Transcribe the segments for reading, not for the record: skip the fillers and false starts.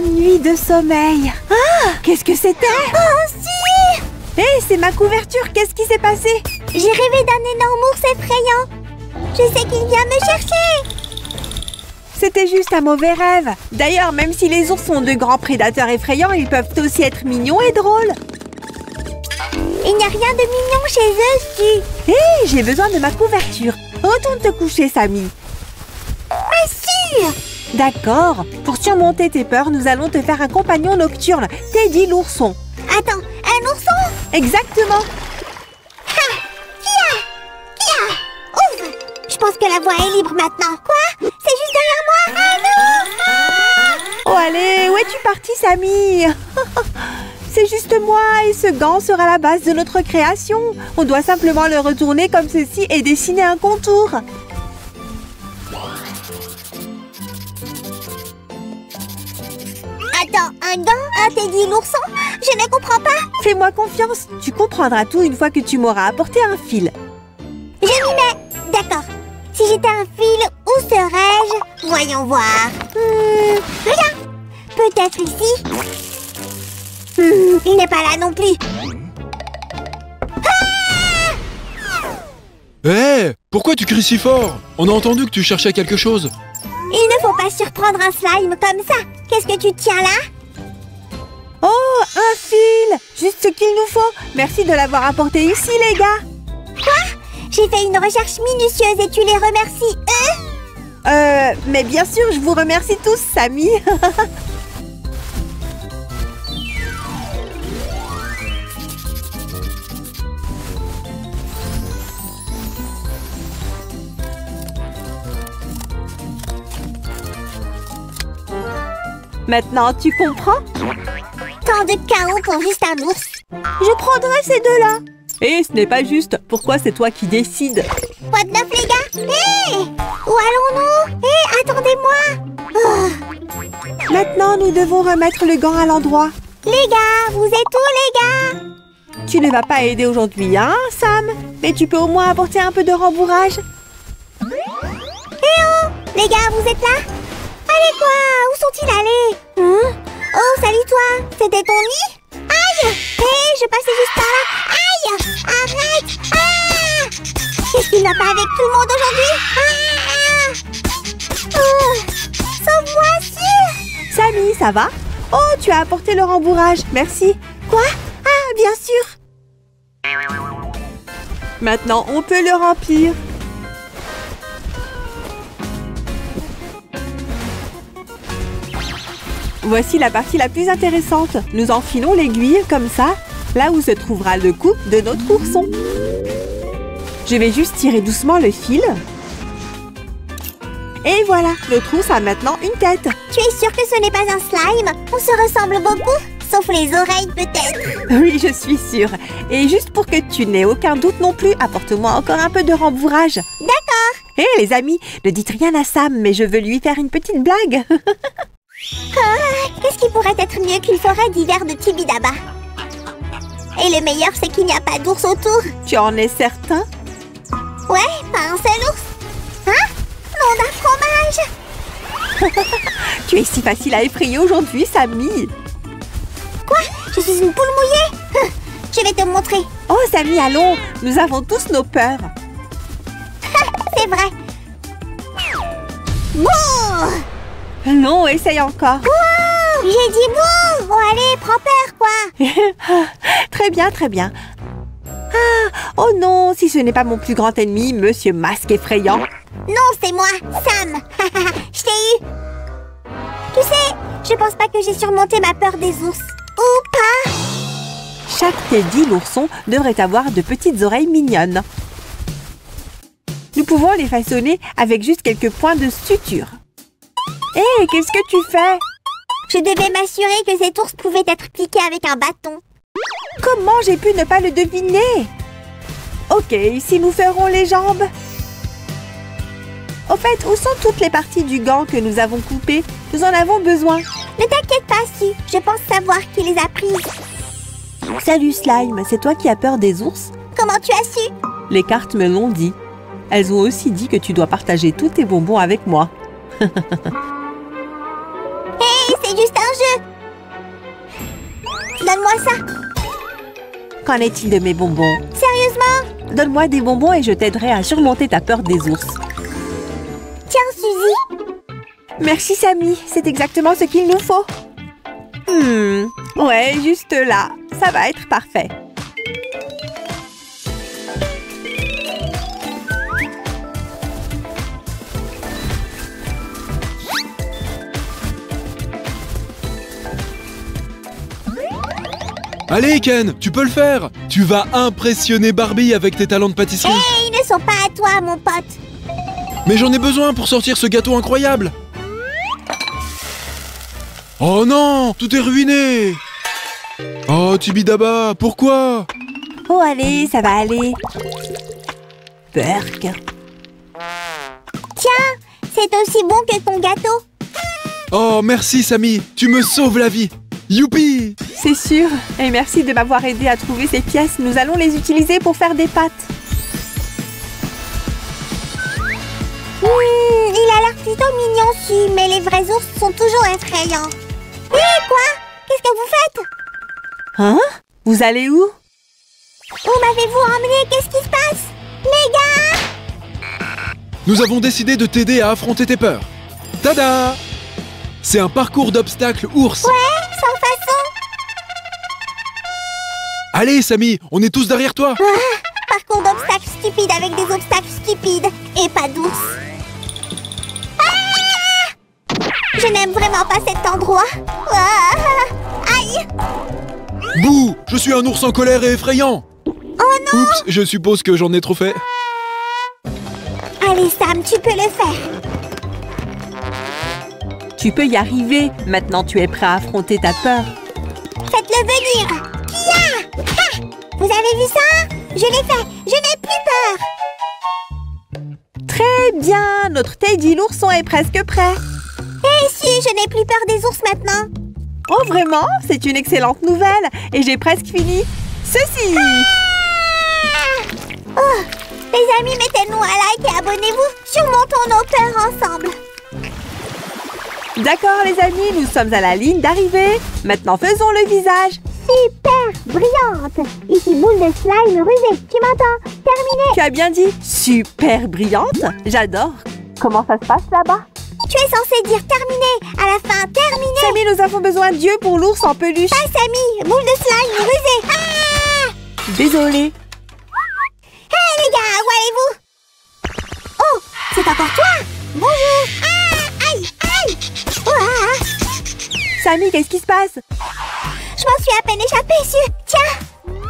bonne nuit de sommeil. Ah, qu'est-ce que c'était? Oh, si! Hé, c'est ma couverture, qu'est-ce qui s'est passé? J'ai rêvé d'un énorme ours effrayant. Je sais qu'il vient me chercher. C'était juste un mauvais rêve. D'ailleurs, même si les ours sont de grands prédateurs effrayants, ils peuvent aussi être mignons et drôles. Il n'y a rien de mignon chez eux, Stu. Hé, j'ai besoin de ma couverture. Retourne te coucher, Sammy. Mais sûr! D'accord. Pour surmonter tes peurs, nous allons te faire un compagnon nocturne, Teddy l'ourson. Attends, un ourson? Exactement. Ouvre! Je pense que la voie est libre maintenant. Quoi? C'est juste derrière moi? Un ours! Oh allez, où es-tu parti, Sammy? C'est juste moi et ce gant sera la base de notre création. On doit simplement le retourner comme ceci et dessiner un contour. Attends, un gant? Un Teddy l'ourson? Je ne comprends pas. Fais-moi confiance, tu comprendras tout une fois que tu m'auras apporté un fil. Je m'y mets. D'accord. Si j'étais un fil, où serais-je? Voyons voir. Rien. Peut-être ici. Il n'est pas là non plus. Hé, pourquoi tu cries si fort? On a entendu que tu cherchais quelque chose. Il ne faut pas surprendre un slime comme ça. Qu'est-ce que tu tiens là? Oh, un fil! Juste ce qu'il nous faut. Merci de l'avoir apporté ici, les gars. Quoi? J'ai fait une recherche minutieuse et tu les remercies, eux? Mais bien sûr, je vous remercie tous, Sammy. Maintenant, tu comprends? Tant de chaos pour juste un ours. Je prendrai ces deux-là. Et ce n'est pas juste. Pourquoi c'est toi qui décides? Quoi de neuf, les gars? Hé! Où allons-nous? Hé, attendez-moi! Maintenant, nous devons remettre le gant à l'endroit. Les gars, vous êtes où, les gars? Tu ne vas pas aider aujourd'hui, hein, Sam? Mais tu peux au moins apporter un peu de rembourrage. Eh oh! Les gars, vous êtes là? Allez quoi? Où sont-ils allés? Oh, salut toi! C'était ton lit? Aïe! Hé, je passais juste par là! Aïe! Arrête! Ah! Qu'est-ce qui ne va pas avec tout le monde aujourd'hui? Sauve-moi, sûr! Sammy, ça va? Oh, tu as apporté le rembourrage. Merci. Quoi? Ah, bien sûr! Maintenant, on peut le remplir. Voici la partie la plus intéressante. Nous enfilons l'aiguille, comme ça, là où se trouvera le cou de notre ourson. Je vais juste tirer doucement le fil. Et voilà, notre ours a maintenant une tête. Tu es sûre que ce n'est pas un slime? On se ressemble beaucoup, sauf les oreilles peut-être. Oui, je suis sûre. Et juste pour que tu n'aies aucun doute non plus, apporte-moi encore un peu de rembourrage. D'accord. Hé, les amis, ne dites rien à Sam, mais je veux lui faire une petite blague. Qu'est-ce qui pourrait être mieux qu'une forêt d'hiver de Tibidaba? Et le meilleur, c'est qu'il n'y a pas d'ours autour. Tu en es certain? Ouais, pas un seul ours. Hein? Nom d'un fromage. Tu es si facile à effrayer aujourd'hui, Sammy. Quoi? Je suis une poule mouillée? Je vais te montrer. Oh, Sammy, allons. Nous avons tous nos peurs. C'est vrai. Bouh! Non, essaye encore. Bouh! J'ai dit bouh! Bon, allez, prends peur, quoi. Très bien, très bien. Ah, oh non, si ce n'est pas mon plus grand ennemi, Monsieur Masque Effrayant. Non, c'est moi, Sam. Je t'ai eu. Tu sais, je pense pas que j'ai surmonté ma peur des ours. Ou pas. Chaque Teddy l'ourson devrait avoir de petites oreilles mignonnes. Nous pouvons les façonner avec juste quelques points de suture. Hé, qu'est-ce que tu fais? Je devais m'assurer que cet ours pouvait être piqué avec un bâton. Comment j'ai pu ne pas le deviner? Ok, ici nous ferons les jambes. Au fait, où sont toutes les parties du gant que nous avons coupées? Nous en avons besoin. Ne t'inquiète pas, Sue. Je pense savoir qui les a prises. Salut Slime, c'est toi qui as peur des ours? Comment tu as su? Les cartes me l'ont dit. Elles ont aussi dit que tu dois partager tous tes bonbons avec moi. Hé, c'est c'est juste un jeu. Donne-moi ça. Qu'en est-il de mes bonbons? Sérieusement? Donne-moi des bonbons et je t'aiderai à surmonter ta peur des ours. Tiens, Suzy. Merci, Samy. C'est exactement ce qu'il nous faut. Ouais, juste là. Ça va être parfait. Allez, Ken, tu peux le faire. Tu vas impressionner Barbie avec tes talents de pâtisserie. Hé, ils ne sont pas à toi, mon pote. Mais j'en ai besoin pour sortir ce gâteau incroyable. Oh non, tout est ruiné. Oh, Tibidaba, pourquoi? Oh, allez, ça va aller. Burk. Tiens, c'est aussi bon que ton gâteau. Oh, merci, Samy, tu me sauves la vie. Youpi! C'est sûr. Et merci de m'avoir aidé à trouver ces pièces. Nous allons les utiliser pour faire des pâtes. Il a l'air plutôt mignon, Su, mais les vrais ours sont toujours effrayants. Hé, quoi? Qu'est-ce que vous faites? Hein? Vous allez où? Où m'avez-vous emmené? Qu'est-ce qui se passe? Les gars! Nous avons décidé de t'aider à affronter tes peurs. Tada! C'est un parcours d'obstacles ours. Ouais, sans façon. Allez, Samy, on est tous derrière toi. Parcours d'obstacles stupides avec des obstacles stupides et pas d'ours. Je n'aime vraiment pas cet endroit. Aïe! Bouh, je suis un ours en colère et effrayant. Oh non! Oups, je suppose que j'en ai trop fait. Allez, Sam, tu peux le faire. Tu peux y arriver. Maintenant, tu es prêt à affronter ta peur. Faites-le venir. Kia! Ha! Vous avez vu ça? Je l'ai fait. Je n'ai plus peur. Très bien. Notre Teddy l'ourson est presque prêt. Et si, je n'ai plus peur des ours maintenant. Oh, vraiment? C'est une excellente nouvelle. Et j'ai presque fini. Ceci! Oh, les amis, mettez-nous un like et abonnez-vous. Surmontons nos peurs ensemble. D'accord, les amis, nous sommes à la ligne d'arrivée. Maintenant, faisons le visage. Super brillante. Ici, boule de slime rusée. Tu m'entends? Terminé. Tu as bien dit super brillante. J'adore. Comment ça se passe là-bas? Tu es censé dire terminé. À la fin, terminé. Samy, nous avons besoin d'yeux pour l'ours en peluche. Pas Samy, boule de slime rusée. Ah! Désolée. Hey les gars, où allez-vous? Oh, c'est encore toi? Bonjour. Ah, aïe, aïe. Ah. Samy, qu'est-ce qui se passe? Je m'en suis à peine échappée, Su. Tiens.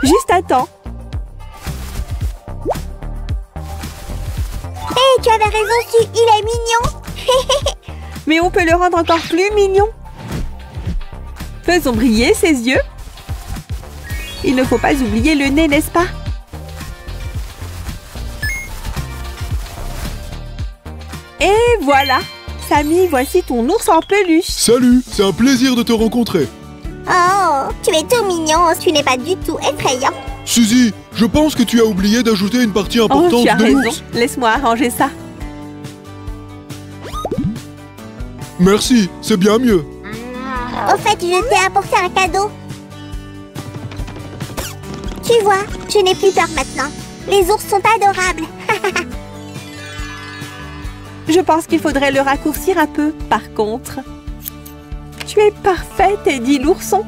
Juste à temps. Hey, tu avais raison, Su. Il est mignon. Mais on peut le rendre encore plus mignon. Faisons briller ses yeux. Il ne faut pas oublier le nez, n'est-ce pas? Et voilà. Samy, voici ton ours en peluche. Salut, c'est un plaisir de te rencontrer. Oh, tu es tout mignon. Tu n'es pas du tout effrayant. Suzy, je pense que tu as oublié d'ajouter une partie Oh, importante tu as de raison. l'ours. Laisse-moi arranger ça. Merci, c'est bien mieux. Au fait, je t'ai apporté un cadeau. Tu vois, je n'ai plus peur maintenant. Les ours sont adorables. Je pense qu'il faudrait le raccourcir un peu. Par contre, tu es parfait, Teddy l'ourson.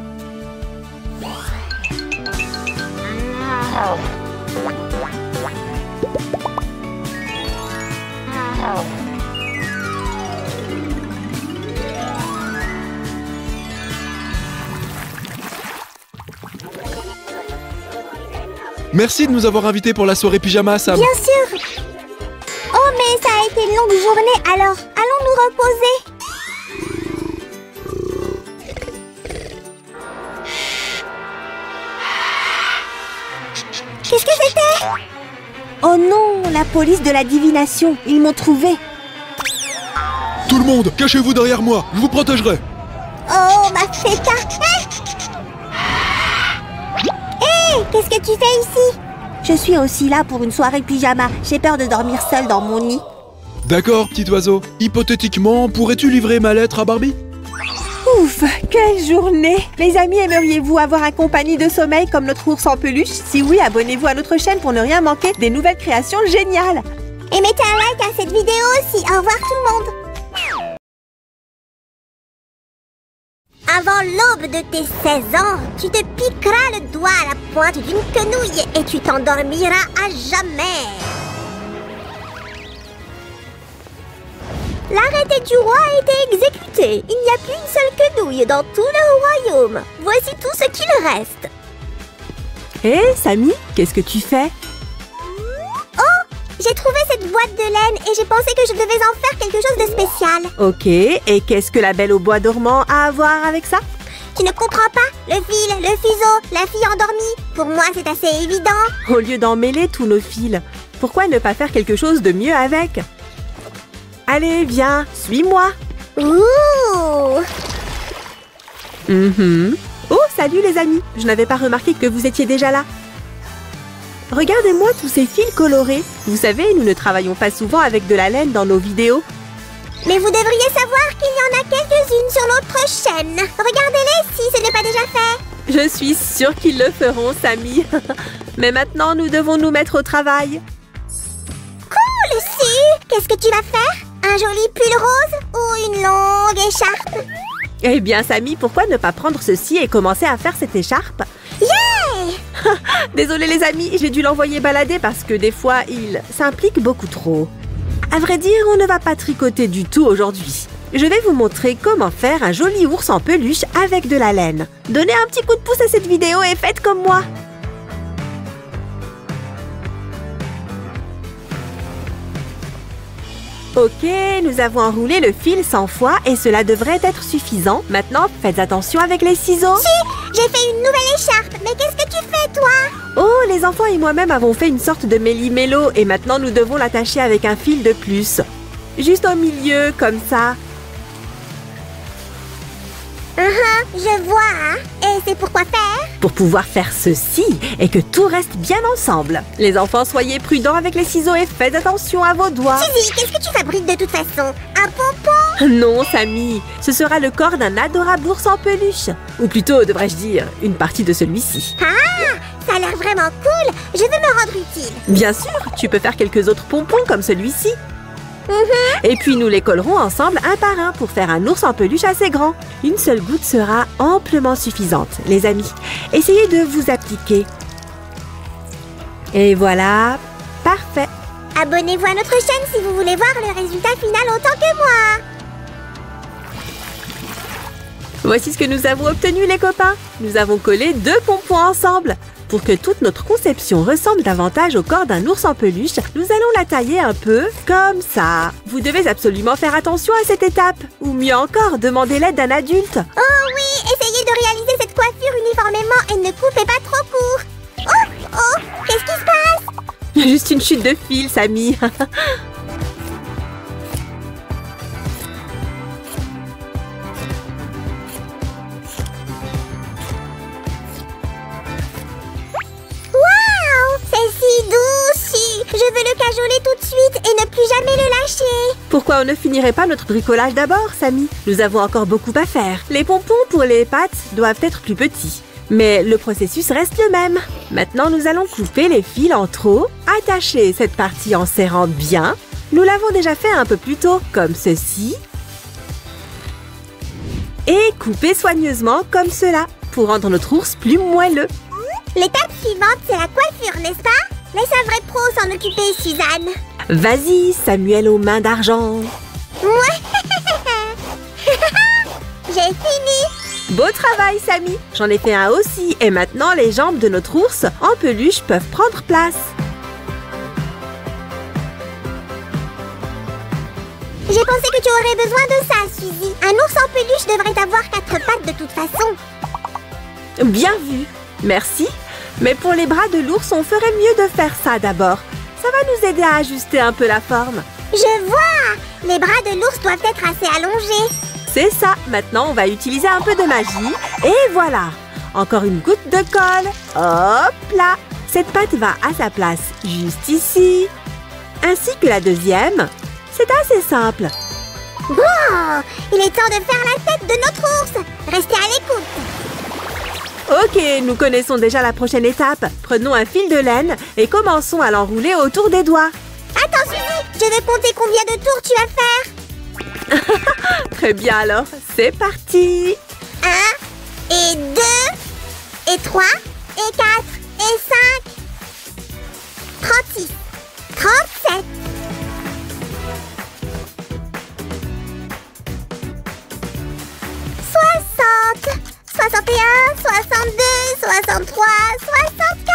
Merci de nous avoir invités pour la soirée pyjama, Sam. Bien sûr. Oh, mais ça a été une longue journée, alors allons nous reposer. Qu'est-ce que c'était? Oh non, la police de la divination. Ils m'ont trouvé. Tout le monde, cachez-vous derrière moi, je vous protégerai. Oh, ma feta. Hé, qu'est-ce que tu fais ici? Je suis aussi là pour une soirée pyjama. J'ai peur de dormir seule dans mon nid. D'accord, petit oiseau. Hypothétiquement, pourrais-tu livrer ma lettre à Barbie? Ouf, quelle journée! Les amis, aimeriez-vous avoir un compagnie de sommeil comme notre ours en peluche? Si oui, abonnez-vous à notre chaîne pour ne rien manquer des nouvelles créations géniales. Et mettez un like à cette vidéo aussi. Au revoir tout le monde. Avant l'aube de tes 16 ans, tu te piqueras le doigt à la pointe d'une quenouille et tu t'endormiras à jamais. L'arrêté du roi a été exécuté. Il n'y a plus une seule quenouille dans tout le royaume. Voici tout ce qu'il reste. Hé, Samy, qu'est-ce que tu fais? Oh, j'ai trouvé cette boîte de laine et j'ai pensé que je devais en faire quelque chose de spécial. Ok, et qu'est-ce que la belle au bois dormant a à voir avec ça? Tu ne comprends pas? Le fil, le fuseau, la fille endormie. Pour moi, c'est assez évident. Au lieu d'en mêler tous nos fils, pourquoi ne pas faire quelque chose de mieux avec? Allez, viens, suis-moi. Ouh! Oh, salut les amis. Je n'avais pas remarqué que vous étiez déjà là. Regardez-moi tous ces fils colorés. Vous savez, nous ne travaillons pas souvent avec de la laine dans nos vidéos. Mais vous devriez savoir qu'il y en a quelques-unes sur notre chaîne. Regardez-les si ce n'est pas déjà fait. Je suis sûre qu'ils le feront, Samy. Mais maintenant, nous devons nous mettre au travail. Cool, si! Qu'est-ce que tu vas faire? Un joli pull rose ou une longue écharpe? Eh bien, Samy, pourquoi ne pas prendre ceci et commencer à faire cette écharpe? Yeah! Désolée les amis, j'ai dû l'envoyer balader parce que des fois, il s'implique beaucoup trop. À vrai dire, on ne va pas tricoter du tout aujourd'hui. Je vais vous montrer comment faire un joli ours en peluche avec de la laine. Donnez un petit coup de pouce à cette vidéo et faites comme moi. Ok, nous avons enroulé le fil 100 fois et cela devrait être suffisant. Maintenant, faites attention avec les ciseaux. Si, j'ai fait une nouvelle écharpe. Mais qu'est-ce que tu fais, toi? Oh, les enfants et moi-même avons fait une sorte de méli-mélo et maintenant nous devons l'attacher avec un fil de plus. Juste au milieu, comme ça. Je vois, hein? Et c'est pour quoi faire? Pour pouvoir faire ceci et que tout reste bien ensemble. Les enfants, soyez prudents avec les ciseaux et faites attention à vos doigts. Suzy, qu'est-ce que tu fabriques de toute façon? Un pompon? Non, Samy, ce sera le corps d'un adorable ours en peluche. Ou plutôt, devrais-je dire, une partie de celui-ci. Ah, ça a l'air vraiment cool. Je veux me rendre utile. Bien sûr, tu peux faire quelques autres pompons comme celui-ci. Et puis nous les collerons ensemble un par un pour faire un ours en peluche assez grand. Une seule goutte sera amplement suffisante, les amis. Essayez de vous appliquer. Et voilà, parfait. Abonnez-vous à notre chaîne si vous voulez voir le résultat final autant que moi. Voici ce que nous avons obtenu, les copains. Nous avons collé 2 pompons ensemble. Pour que toute notre conception ressemble davantage au corps d'un ours en peluche, nous allons la tailler un peu comme ça. Vous devez absolument faire attention à cette étape. Ou mieux encore, demandez l'aide d'un adulte. Oh oui, essayez de réaliser cette coiffure uniformément et ne coupez pas trop court. Oh, qu'est-ce qui se passe? Juste une chute de fil, Samy. Je veux le cajoler tout de suite et ne plus jamais le lâcher. Pourquoi on ne finirait pas notre bricolage d'abord, Samy? Nous avons encore beaucoup à faire. Les pompons pour les pattes doivent être plus petits. Mais le processus reste le même. Maintenant, nous allons couper les fils en trop, attacher cette partie en serrant bien. Nous l'avons déjà fait un peu plus tôt, comme ceci. Et couper soigneusement comme cela, pour rendre notre ours plus moelleux. L'étape suivante, c'est la coiffure, n'est-ce pas? Laisse un vrai pro s'en occuper, Suzanne. Vas-y, Samuel aux mains d'argent. Ouais. J'ai fini. Beau travail, Samy. J'en ai fait un aussi. Et maintenant, les jambes de notre ours en peluche peuvent prendre place. J'ai pensé que tu aurais besoin de ça, Suzy. Un ours en peluche devrait avoir 4 pattes de toute façon. Bien vu. Merci. Mais pour les bras de l'ours, on ferait mieux de faire ça d'abord. Ça va nous aider à ajuster un peu la forme. Je vois! Les bras de l'ours doivent être assez allongés. C'est ça. Maintenant, on va utiliser un peu de magie. Et voilà. Encore une goutte de colle. Hop là. Cette patte va à sa place, juste ici. Ainsi que la deuxième. C'est assez simple. Bon, il est temps de faire la tête de notre ours. Restez à l'écoute. Ok, nous connaissons déjà la prochaine étape. Prenons un fil de laine et commençons à l'enrouler autour des doigts. Attends, Suzy, je vais compter combien de tours tu vas faire. Très bien alors, c'est parti. 1, et 2, et 3, et 4, et 5, 36, 37. 61, 62, 63, 64.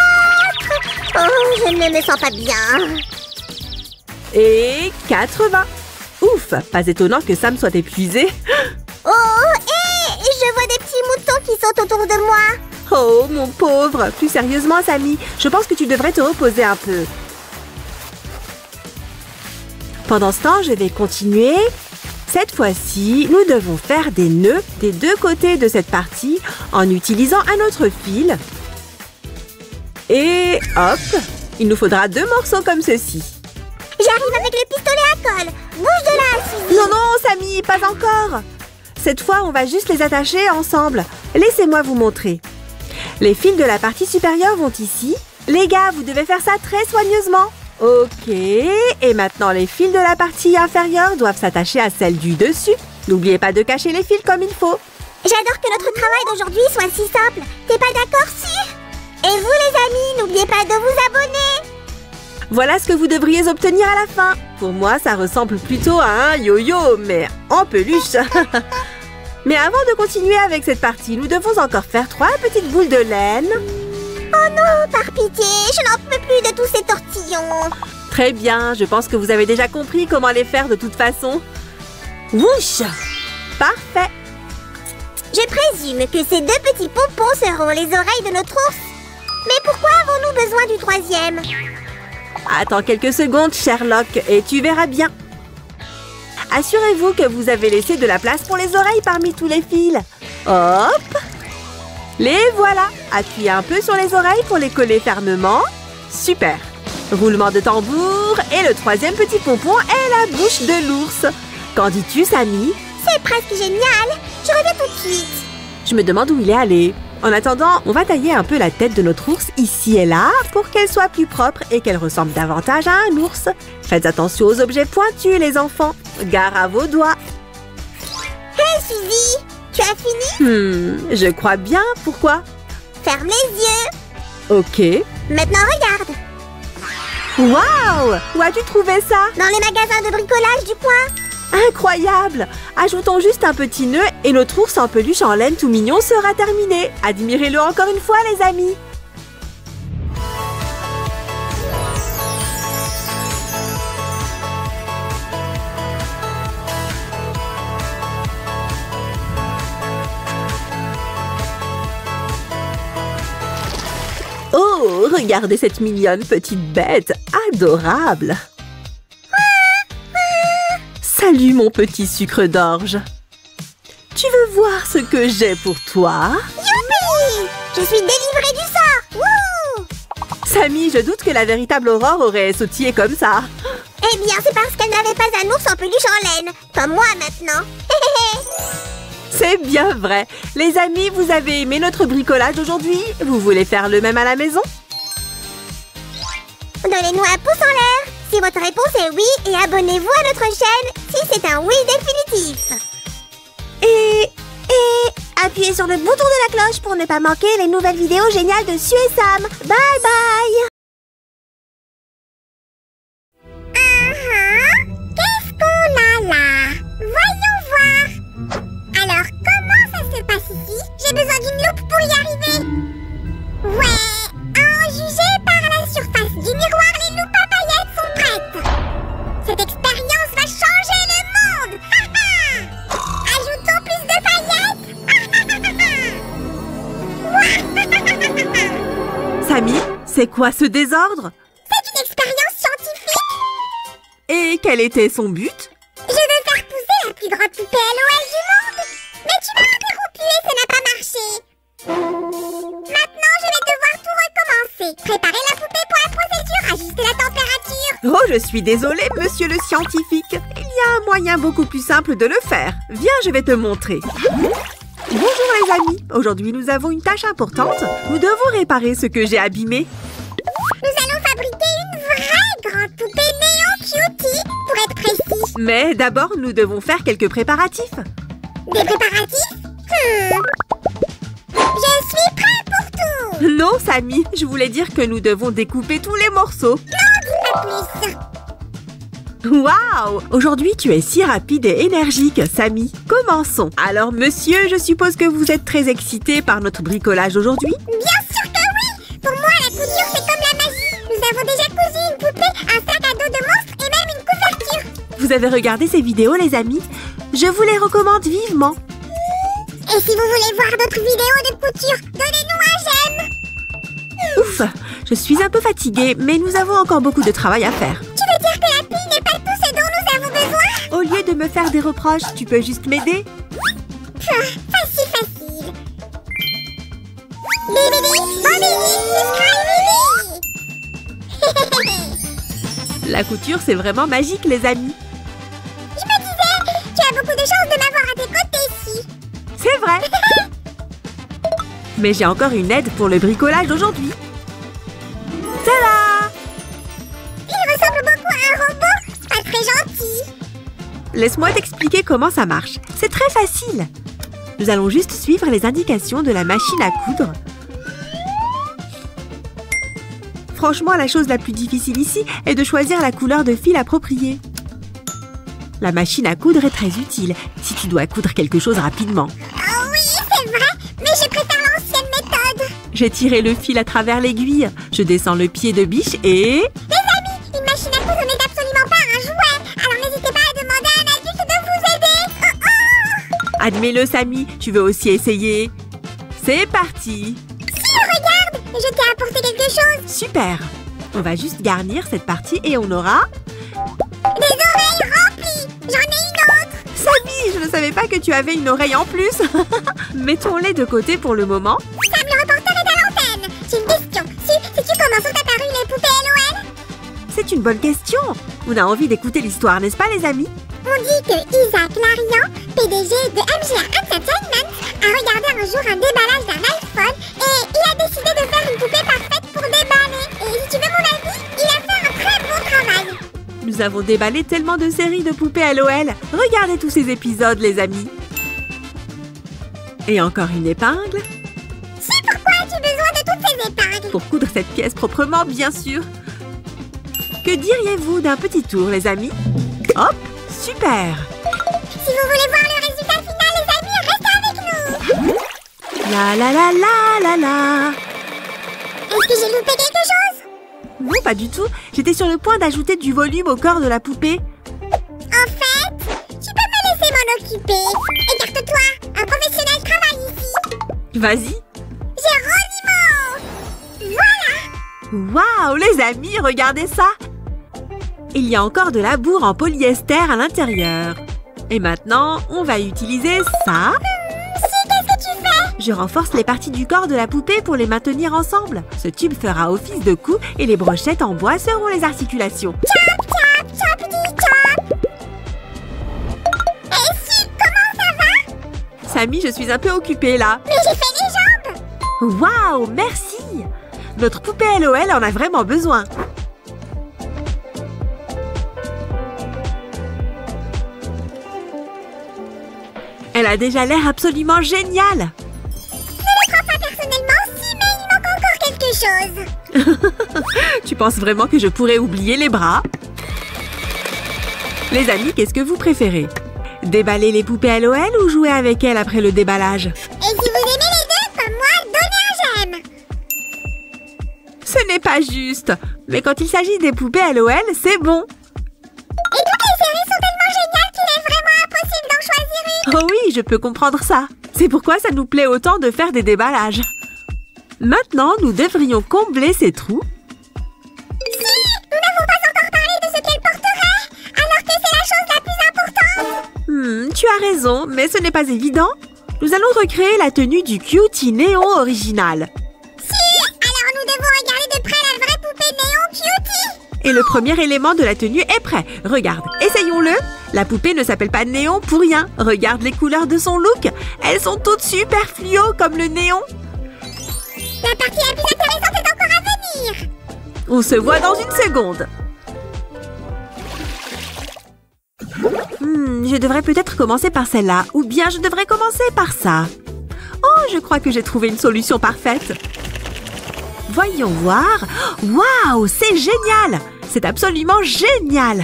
Oh, je ne me sens pas bien. Et 80. Ouf, pas étonnant que Sam soit épuisé. Oh, hé, je vois des petits moutons qui sont autour de moi. Oh, mon pauvre. Plus sérieusement, Sammy, je pense que tu devrais te reposer un peu. Pendant ce temps, je vais continuer. Cette fois-ci, nous devons faire des nœuds des deux côtés de cette partie en utilisant un autre fil. Et hop, il nous faudra 2 morceaux comme ceci. J'arrive avec le pistolet à colle. Bouge de là, Suzy. Non, non, Sammy, pas encore. Cette fois, on va juste les attacher ensemble. Laissez-moi vous montrer. Les fils de la partie supérieure vont ici. Les gars, vous devez faire ça très soigneusement. Ok, et maintenant les fils de la partie inférieure doivent s'attacher à celle du dessus. N'oubliez pas de cacher les fils comme il faut. J'adore que notre travail d'aujourd'hui soit si simple. T'es pas d'accord, si? Et vous, les amis, n'oubliez pas de vous abonner. Voilà ce que vous devriez obtenir à la fin. Pour moi, ça ressemble plutôt à un yo-yo, mais en peluche. Mais avant de continuer avec cette partie, nous devons encore faire 3 petites boules de laine. Oh non, par pitié, je n'en peux plus de tous ces tortillons. Très bien, je pense que vous avez déjà compris comment les faire de toute façon. Wouch! Parfait! Je présume que ces 2 petits pompons seront les oreilles de notre ours. Mais pourquoi avons-nous besoin du 3e? Attends quelques secondes, Sherlock, et tu verras bien. Assurez-vous que vous avez laissé de la place pour les oreilles parmi tous les fils. Hop! Les voilà! Appuyez un peu sur les oreilles pour les coller fermement. Super! Roulement de tambour et le 3e petit pompon est la bouche de l'ours. Qu'en dis-tu, Sammy? C'est presque génial! Je reviens tout de suite. Je me demande où il est allé. En attendant, on va tailler un peu la tête de notre ours ici et là pour qu'elle soit plus propre et qu'elle ressemble davantage à un ours. Faites attention aux objets pointus, les enfants. Gare à vos doigts. Hey, Suzy! Tu as fini? Je crois bien. Pourquoi? Ferme les yeux. Ok. Maintenant, regarde. Waouh! Où as-tu trouvé ça? Dans les magasins de bricolage du coin. Incroyable! Ajoutons juste un petit nœud et notre ours en peluche en laine tout mignon sera terminé. Admirez-le encore une fois, les amis. Oh, regardez cette mignonne petite bête, adorable. Salut mon petit sucre d'orge. Tu veux voir ce que j'ai pour toi? Youpi! Je suis délivrée du sort. Wouh! Sammy, je doute que la véritable Aurore aurait sautillé comme ça. Eh bien, c'est parce qu'elle n'avait pas un ours en peluche en laine, comme moi maintenant. C'est bien vrai. Les amis, vous avez aimé notre bricolage aujourd'hui? Vous voulez faire le même à la maison? Donnez-nous un pouce en l'air si votre réponse est oui et abonnez-vous à notre chaîne si c'est un oui définitif. Et appuyez sur le bouton de la cloche pour ne pas manquer les nouvelles vidéos géniales de Sue et Sam. Bye bye! Qu'est-ce qu'on a là? Voyons voir! Alors, comment ça se passe ici? J'ai besoin d'une loupe pour y arriver. Ouais, à en juger par la surface du miroir, les loupes à paillettes sont prêtes. Cette expérience va changer le monde. Ajoutons plus de paillettes. Sammy, c'est quoi ce désordre? C'est une expérience scientifique. Et quel était son but? Je veux faire pousser la plus grande poupée LOL du monde. Mais tu m'as interrompu et ça n'a pas marché. Maintenant, je vais devoir tout recommencer. Préparer la poupée pour la procédure, ajuster la température. Oh, je suis désolée, monsieur le scientifique. Il y a un moyen beaucoup plus simple de le faire. Viens, je vais te montrer. Bonjour les amis. Aujourd'hui, nous avons une tâche importante. Nous devons réparer ce que j'ai abîmé. Nous allons fabriquer une vraie grande poupée Néo Cutie, pour être précis. Mais d'abord, nous devons faire quelques préparatifs. Des préparatifs? Je suis prêt pour tout. Non, Sammy, je voulais dire que nous devons découper tous les morceaux. Pas plus. Waouh! Aujourd'hui, tu es si rapide et énergique, Sammy. Commençons. Alors, monsieur, je suppose que vous êtes très excité par notre bricolage aujourd'hui? Bien sûr que oui. Pour moi, la couture, c'est comme la magie. Nous avons déjà cousu une poupée, un sac à dos de monstre et même une couverture. Vous avez regardé ces vidéos, les amis? Je vous les recommande vivement. Et si vous voulez voir d'autres vidéos de couture, donnez-nous un j'aime. Ouf! Je suis un peu fatiguée, mais nous avons encore beaucoup de travail à faire. Tu veux dire que la pile n'est pas tout ce dont nous avons besoin? Au lieu de me faire des reproches, tu peux juste m'aider? Facile. Bibidi, subscribe, La couture, c'est vraiment magique, les amis. Je me disais, tu as beaucoup de chance de m'avoir à tes côtés ici. C'est vrai. Mais j'ai encore une aide pour le bricolage d'aujourd'hui. Tada! Il ressemble beaucoup à un robot, pas très gentil. Laisse-moi t'expliquer comment ça marche. C'est très facile. Nous allons juste suivre les indications de la machine à coudre. Franchement, la chose la plus difficile ici est de choisir la couleur de fil appropriée. La machine à coudre est très utile si tu dois coudre quelque chose rapidement. Oh oui, c'est vrai, mais je préfère l'ancienne méthode. J'ai tiré le fil à travers l'aiguille. Je descends le pied de biche et... Les amis, une machine à coudre n'est absolument pas un jouet. Alors n'hésitez pas à demander à un adulte de vous aider. Admets-le, Sammy, tu veux aussi essayer? C'est parti! Si, regarde, je t'ai apporté quelque chose. Super! On va juste garnir cette partie et on aura... Des oreilles remplies. J'en ai une autre. Sammy, je ne savais pas que tu avais une oreille en plus. Mettons-les de côté pour le moment. Sam le reporter est à l'antenne. J'ai une question. Sais-tu comment sont apparues les poupées LOL? C'est une bonne question. On a envie d'écouter l'histoire, n'est-ce pas, les amis? On dit que Isaac Larian, PDG de MGA Entertainment, a regardé un jour un déballage d'un iPhone et il a décidé de faire une poupée parfaite pour déballer. Et si tu veux mon avis, il a fait un très bon travail. Nous avons déballé tellement de séries de poupées LOL. Regardez tous ces épisodes, les amis. Et encore une épingle. C'est pourquoi as-tu besoin de toutes ces épingles? Pour coudre cette pièce proprement, bien sûr. Que diriez-vous d'un petit tour, les amis? Hop, super! Si vous voulez voir le résultat final, les amis, restez avec nous. La la la la la la. Est-ce que j'ai loupé quelque chose? Non, pas du tout. J'étais sur le point d'ajouter du volume au corps de la poupée. En fait, tu peux me laisser m'en occuper. Écarte-toi, un professionnel travaille ici. Vas-y. Géronimo! Voilà! Waouh, les amis, regardez ça! Il y a encore de la bourre en polyester à l'intérieur. Et maintenant, on va utiliser ça. Qu'est-ce que tu fais? Je renforce les parties du corps de la poupée pour les maintenir ensemble. Ce tube fera office de cou et les brochettes en bois seront les articulations. Chop, chop, chop, chop. Et si, comment ça va? Sammy, je suis un peu occupée là. Mais j'ai fait les jambes. Waouh, merci! Notre poupée LOL en a vraiment besoin. Elle a déjà l'air absolument géniale. Je ne crois pas personnellement si, mais il manque encore quelque chose. Tu penses vraiment que je pourrais oublier les bras? Les amis, qu'est-ce que vous préférez? Déballer les poupées LOL ou jouer avec elles après le déballage? Et si vous aimez les deux, comme moi, donnez un j'aime. Ce n'est pas juste. Mais quand il s'agit des poupées LOL, c'est bon. Et toutes les séries sont tellement géniales qu'il est vraiment impossible d'en choisir une. Oh oui, je peux comprendre ça. C'est pourquoi ça nous plaît autant de faire des déballages. Maintenant, nous devrions combler ces trous. Si, nous n'avons pas encore parlé de ce qu'elle porterait, alors que c'est la chose la plus importante. Tu as raison, mais ce n'est pas évident. Nous allons recréer la tenue du Cutie Néon original. Si, alors nous devons regarder de près la vraie poupée Néon Cutie. Et le premier élément de la tenue est prêt. Regarde, essayons-le. La poupée ne s'appelle pas néon pour rien. Regarde les couleurs de son look. Elles sont toutes super fluo comme le néon. La partie la plus intéressante est encore à venir. On se voit dans une seconde. Je devrais peut-être commencer par celle-là. Ou bien je devrais commencer par ça. Oh, je crois que j'ai trouvé une solution parfaite. Voyons voir. Waouh, c'est génial! C'est absolument génial!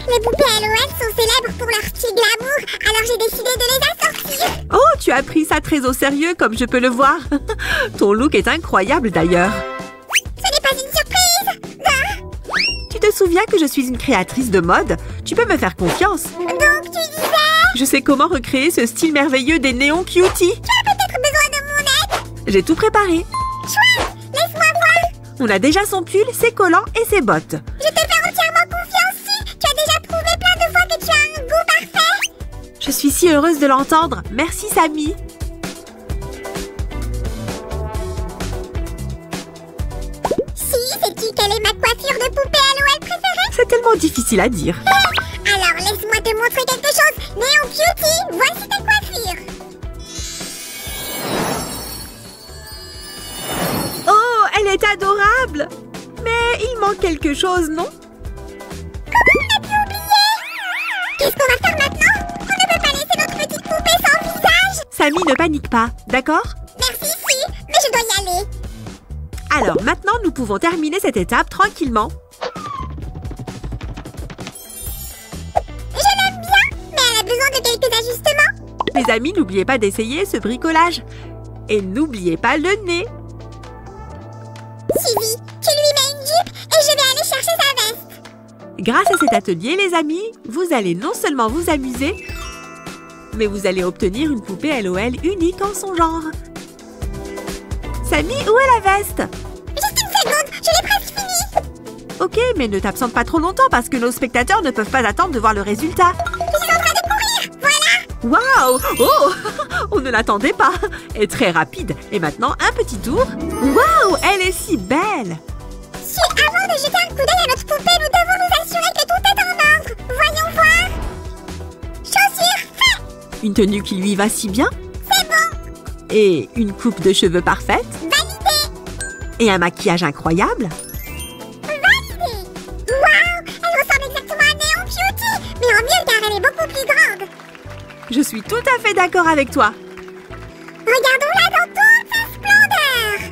Les poupées LOL sont célèbres pour leur style glamour, alors j'ai décidé de les assortir. Oh, tu as pris ça très au sérieux, comme je peux le voir. Ton look est incroyable d'ailleurs. Ce n'est pas une surprise. Tu te souviens que je suis une créatrice de mode? Tu peux me faire confiance. Donc tu disais... Je sais comment recréer ce style merveilleux des néons cutie. Tu as peut-être besoin de mon aide. J'ai tout préparé. Chouette, laisse-moi voir. On a déjà son pull, ses collants et ses bottes. Je te fais entièrement confiance, si. Tu as déjà prouvé plein de fois que tu as un goût parfait. Je suis si heureuse de l'entendre. Merci, Samy. Si, sais-tu quelle est ma coiffure de poupée LOL préférée? C'est tellement difficile à dire. Alors laisse-moi te montrer quelque chose. Néon Cutie, voici ta coiffure. Oh, elle est adorable. Mais il manque quelque chose, non? Comment on a pu oublier? Qu'est-ce qu'on va faire maintenant? On ne peut pas laisser notre petite poupée sans visage. Samy, ne panique pas, d'accord? Merci, si, mais je dois y aller. Alors, maintenant, nous pouvons terminer cette étape tranquillement. Je l'aime bien, mais elle a besoin de quelques ajustements. Les amis, n'oubliez pas d'essayer ce bricolage. Et n'oubliez pas le nez. Suzy, tu lui mets une jupe et je vais aller chercher sa veste. Grâce à cet atelier, les amis, vous allez non seulement vous amuser, mais vous allez obtenir une poupée LOL unique en son genre. Samy, où est la veste? Juste une seconde, je l'ai presque fini. Ok, mais ne t'absente pas trop longtemps parce que nos spectateurs ne peuvent pas attendre de voir le résultat. Je suis en train de courir, voilà. Waouh! Oh! On ne l'attendait pas. Et très rapide. Et maintenant, un petit tour. Waouh! Elle est si belle! Si, avant de jeter un coup d'œil à notre poupée, nous devons nous assurer que tout est en ordre. Voyons voir. Chaussures, fait. Une tenue qui lui va si bien. C'est bon. Et une coupe de cheveux parfaite. Validé. Et un maquillage incroyable. Validé. Waouh, elle ressemble exactement à Néon Cutie, mais en mieux car elle est beaucoup plus grande. Je suis tout à fait d'accord avec toi. Regardons-la dans toute sa splendeur.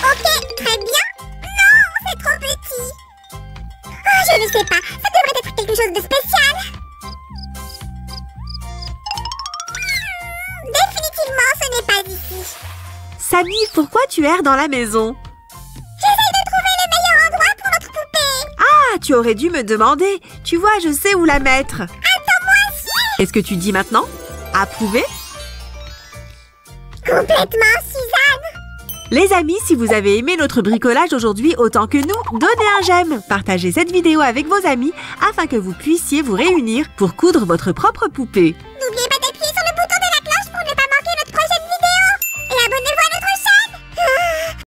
Ok, très bien. Non, c'est trop petit. Oh, je ne sais pas, ça devrait être quelque chose de spécial. Définitivement, ce n'est pas ici. Samy, pourquoi tu erres dans la maison? J'essaye de trouver le meilleur endroit pour notre poupée. Ah, tu aurais dû me demander. Tu vois, je sais où la mettre. Attends-moi, si. Qu'est-ce que tu dis maintenant? Approuvé? Complètement, Suzanne. Les amis, si vous avez aimé notre bricolage aujourd'hui autant que nous, donnez un j'aime. Partagez cette vidéo avec vos amis afin que vous puissiez vous réunir pour coudre votre propre poupée.